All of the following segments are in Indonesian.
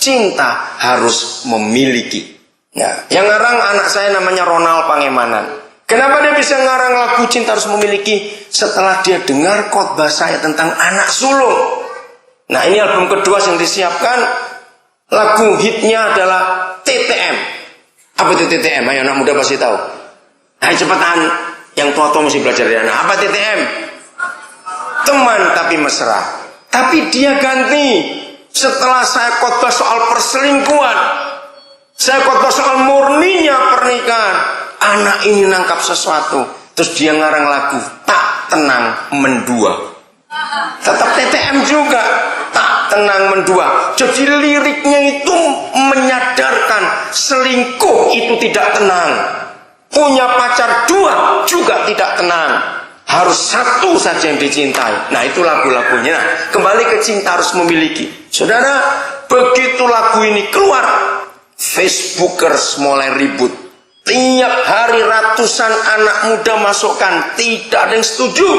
cinta harus memiliki. Nah, yang ngarang anak saya namanya Ronald Pangemanan. Kenapa dia bisa ngarang lagu cinta harus memiliki? Setelah dia dengar khotbah saya tentang anak sulung. Nah, ini album kedua yang disiapkan. Lagu hitnya adalah TTM. Apa itu TTM? Ayo anak muda pasti tahu. Ayo cepetan. Yang tua-tua mesti belajar dari anak. Apa TTM? Teman tapi mesra. Tapi dia ganti. Setelah saya khotbah soal perselingkuhan, saya khotbah soal murninya pernikahan, anak ini nangkap sesuatu. Terus dia ngarang lagu Tak Tenang Mendua. Tetap TTM juga, Tak Tenang Mendua. Jadi liriknya itu menyadarkan selingkuh itu tidak tenang. Punya pacar dua juga tidak tenang. Harus satu saja yang dicintai. Nah, itu lagu-lagunya. Nah, kembali ke cinta harus memiliki. Saudara, begitu lagu ini keluar, Facebookers mulai ribut. Tiap hari ratusan anak muda masukkan, tidak ada yang setuju.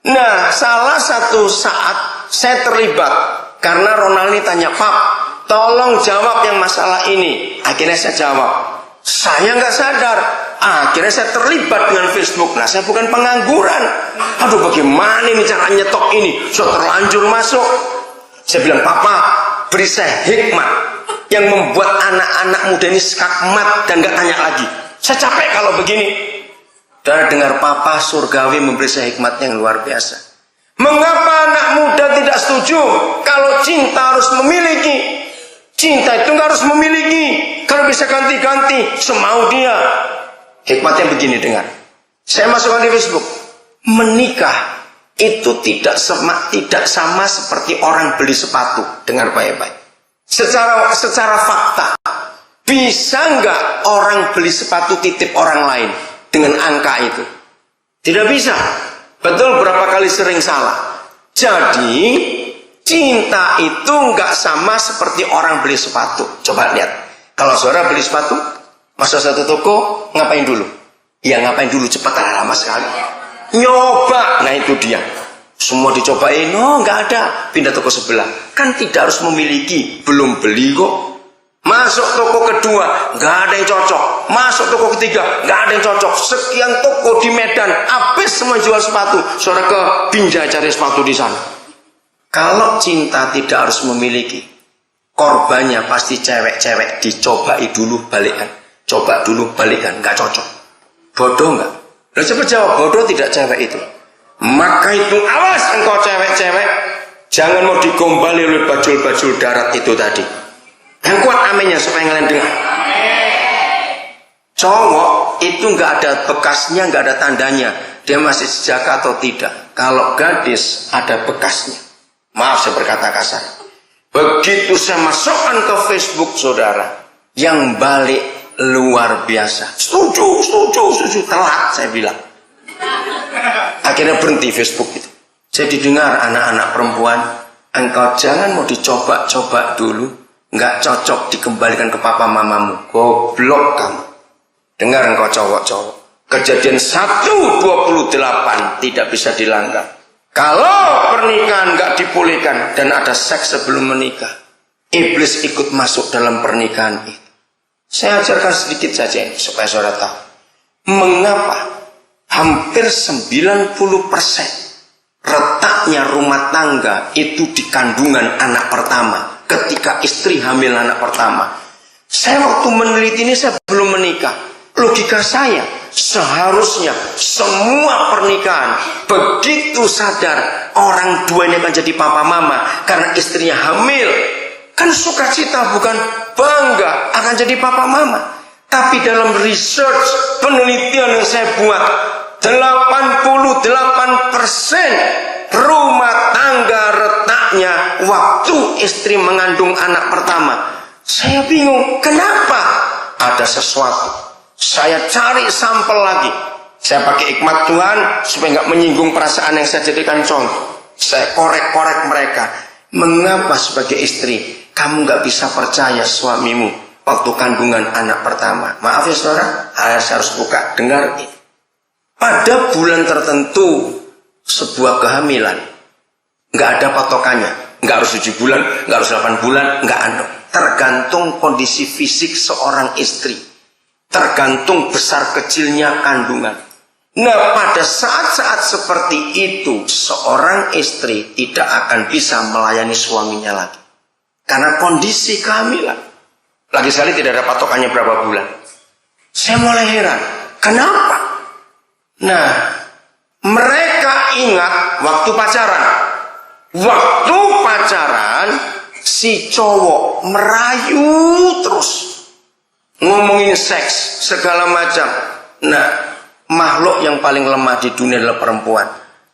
Nah, salah satu saat saya terlibat karena Ronald ini tanya, "Pak, tolong jawab yang masalah ini." Akhirnya saya jawab. Saya nggak sadar. Akhirnya saya terlibat dengan Facebook. Nah, saya bukan pengangguran. Aduh, bagaimana ini cara nyetok ini? Sudah terlanjur masuk. Saya bilang, "Papa, beri saya hikmat yang membuat anak-anak muda ini skakmat dan nggak tanya lagi. Saya capek kalau begini." Dan dengar Papa surgawi memberi saya hikmat yang luar biasa. Mengapa anak muda tidak setuju kalau cinta harus memiliki? Cinta itu nggak harus memiliki. Kalau bisa ganti-ganti semau dia. Hikmatnya begini, dengar. Saya masukkan di Facebook. Menikah itu tidak sama seperti orang beli sepatu. Dengar baik-baik. Secara fakta, bisa nggak orang beli sepatu titip orang lain dengan angka itu? Tidak bisa. Betul, berapa kali sering salah. Jadi cinta itu nggak sama seperti orang beli sepatu. Coba lihat. Kalau saudara beli sepatu, masuk satu toko, ngapain dulu? Ya ngapain dulu, cepat, lama sekali. Nyoba, nah itu dia. Semua dicobain, oh nggak ada, pindah toko sebelah. Kan tidak harus memiliki, belum beli kok. Masuk toko kedua, nggak ada yang cocok. Masuk toko ketiga, nggak ada yang cocok. Sekian toko di Medan, habis semua jual sepatu. Saudara ke Binjai cari sepatu di sana. Kalau cinta tidak harus memiliki, korbannya pasti cewek-cewek, dicobai dulu balikan. Coba dulu balikan, nggak cocok. Bodoh nggak? Lalu coba jawab, bodoh tidak cewek itu? Maka itu awas engkau cewek-cewek, jangan mau digombali oleh bajul-bajul darat itu tadi. Yang kuat aminnya supaya kalian dengar. Cowok itu nggak ada bekasnya, nggak ada tandanya, dia masih sejaka atau tidak. Kalau gadis ada bekasnya. Maaf saya berkata kasar. Begitu saya masukkan ke Facebook saudara, yang balik luar biasa. Setuju, telat saya bilang. Akhirnya berhenti Facebook itu. Saya didengar anak-anak perempuan, engkau jangan mau dicoba-coba dulu, nggak cocok dikembalikan ke papa mamamu. Goblok kamu. Dengar engkau cowok-cowok. Kejadian 1:28 tidak bisa dilanggar. Kalau pernikahan nggak dipulihkan dan ada seks sebelum menikah, iblis ikut masuk dalam pernikahan itu. Saya ajarkan sedikit saja supaya saudara tahu. Mengapa hampir 90% retaknya rumah tangga itu di kandungan anak pertama, ketika istri hamil anak pertama. Saya waktu meneliti ini saya belum menikah. Logika saya, seharusnya semua pernikahan begitu sadar orang dua ini akan jadi papa mama karena istrinya hamil, kan sukacita bukan bangga akan jadi papa mama. Tapi dalam research penelitian yang saya buat, 88% rumah tangga retaknya waktu istri mengandung anak pertama. Saya bingung, kenapa? Ada sesuatu. Saya cari sampel lagi. Saya pakai hikmat Tuhan supaya nggak menyinggung perasaan yang saya jadikan contoh. Saya korek-korek mereka. Mengapa sebagai istri kamu nggak bisa percaya suamimu waktu kandungan anak pertama? Maaf ya saudara, saya harus buka. Dengar ini. Pada bulan tertentu sebuah kehamilan, nggak ada patokannya. Nggak harus 7 bulan, nggak harus 8 bulan, nggak ada. tergantung kondisi fisik seorang istri, tergantung besar kecilnya kandungan. Nah, pada saat-saat seperti itu, seorang istri tidak akan bisa melayani suaminya lagi. Karena kondisi kehamilan. Lagi sekali tidak ada patokannya berapa bulan. Saya mulai heran, kenapa? Nah, mereka ingat waktu pacaran. Waktu pacaran, si cowok merayu terus. Ngomongin seks, segala macam. Nah, makhluk yang paling lemah di dunia adalah perempuan.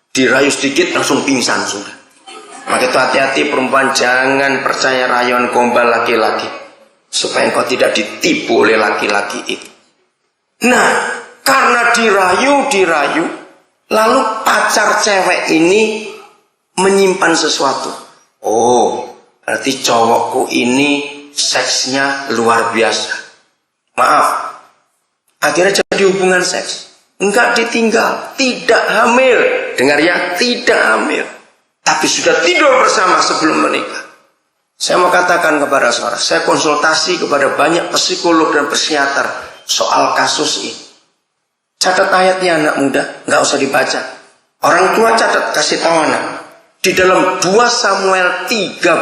Dirayu sedikit langsung pingsan sudah. Maka itu hati-hati perempuan, jangan percaya rayuan gombal laki-laki. Supaya engkau tidak ditipu oleh laki-laki itu. Nah, karena dirayu, lalu pacar cewek ini menyimpan sesuatu. Oh, berarti cowokku ini seksnya luar biasa. Maaf, akhirnya jadi hubungan seks. Enggak ditinggal, tidak hamil. Dengar ya, tidak hamil. Tapi sudah tidur bersama sebelum menikah. Saya mau katakan kepada saudara, saya konsultasi kepada banyak psikolog dan psikiater soal kasus ini. Catat ayatnya anak muda, nggak usah dibaca. Orang tua catat, kasih tahu anak. Di dalam 2 Samuel 13.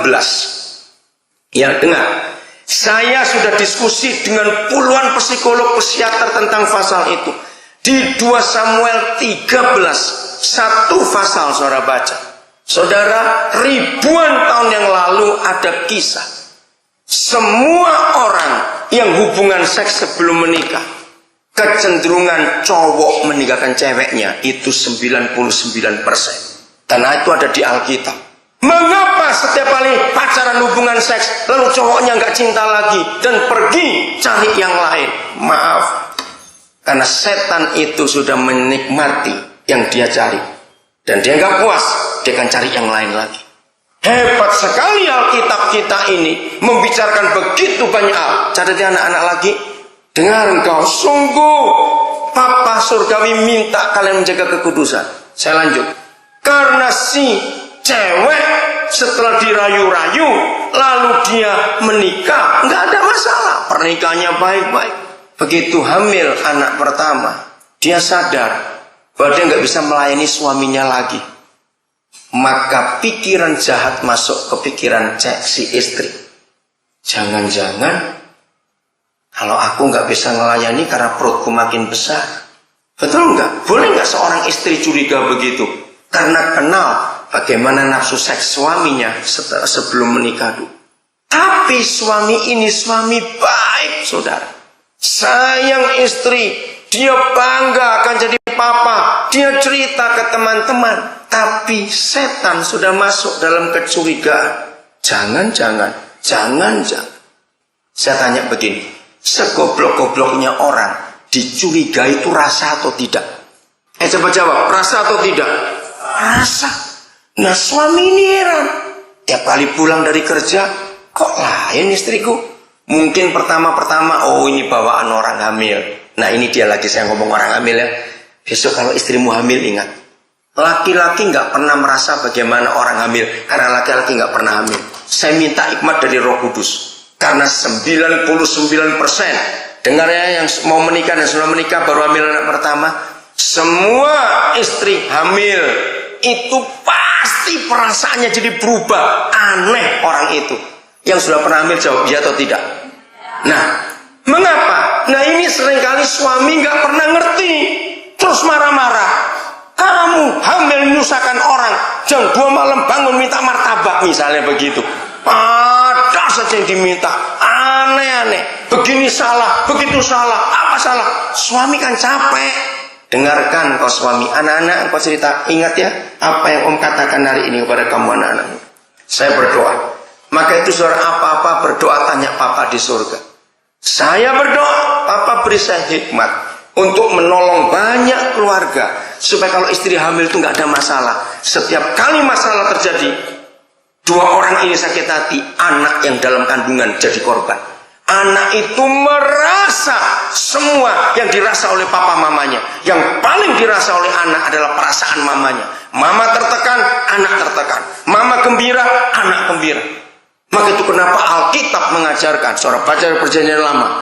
Ya, dengar. Saya sudah diskusi dengan puluhan psikolog psikiater tentang pasal itu. Di 2 Samuel 13, satu pasal saudara baca. Saudara, ribuan tahun yang lalu ada kisah. Semua orang yang hubungan seks sebelum menikah, kecenderungan cowok meninggalkan ceweknya itu 99%. Karena itu ada di Alkitab. Mengapa setiap kali pacaran hubungan seks, lalu cowoknya nggak cinta lagi dan pergi cari yang lain? Maaf, karena setan itu sudah menikmati yang dia cari. Dan dia nggak puas, dia akan cari yang lain lagi. Hebat sekali Alkitab kita ini membicarakan begitu banyak hal. Catatnya anak-anak lagi, dengar engkau, sungguh Papa Surgawi minta kalian menjaga kekudusan. Saya lanjut. Karena si cewek setelah dirayu-rayu, lalu dia menikah, nggak ada masalah. Pernikahannya baik-baik. Begitu hamil anak pertama, dia sadar bahwa dia nggak bisa melayani suaminya lagi. Maka pikiran jahat masuk ke pikiran si istri. Jangan-jangan kalau aku nggak bisa melayani karena perutku makin besar. Betul nggak? Boleh nggak seorang istri curiga begitu? Karena kenal bagaimana nafsu seks suaminya sebelum menikah dulu. Tapi suami ini suami baik, saudara. Sayang istri, dia bangga akan jadi papa, dia cerita ke teman-teman. Tapi setan sudah masuk dalam kecurigaan. Jangan-jangan. Saya tanya begini, segoblok-gobloknya orang dicurigai itu rasa atau tidak? Coba jawab, rasa atau tidak? Rasa. Nah, suami ini heran. Tiap kali pulang dari kerja, kok lain istriku? Mungkin pertama-pertama, oh ini bawaan orang hamil. Nah, ini dia lagi saya ngomong orang hamil ya. Besok kalau istrimu hamil, ingat, laki-laki nggak pernah merasa bagaimana orang hamil, karena laki-laki nggak pernah hamil. Saya minta hikmat dari Roh Kudus, karena 99% dengar ya, yang mau menikah dan sudah menikah baru hamil anak pertama, semua istri hamil itu pasti perasaannya jadi berubah, aneh orang itu. Yang sudah pernah hamil jawab ya atau tidak. Nah, mengapa? Nah, ini seringkali suami nggak pernah ngerti, terus marah-marah. Kamu hamil menyusahkan orang, jam 2 malam bangun minta martabak misalnya begitu. Ada saja yang diminta, aneh-aneh. Begini salah, begitu salah, apa salah? Suami kan capek. Dengarkan kau suami, anak-anak kau cerita, ingat ya apa yang Om katakan hari ini kepada kamu anak-anak. Saya berdoa. Maka itu saudara, apa-apa berdoa tanya Papa di surga. Saya berdoa, Papa beri saya hikmat untuk menolong banyak keluarga supaya kalau istri hamil itu nggak ada masalah. Setiap kali masalah terjadi, 2 orang ini sakit hati, anak yang dalam kandungan jadi korban. Anak itu merasa semua yang dirasa oleh papa mamanya. Yang paling dirasa oleh anak adalah perasaan mamanya. Mama tertekan, anak tertekan. Mama gembira, anak gembira. Maka itu kenapa Alkitab mengajarkan, saudara baca Perjanjian Lama,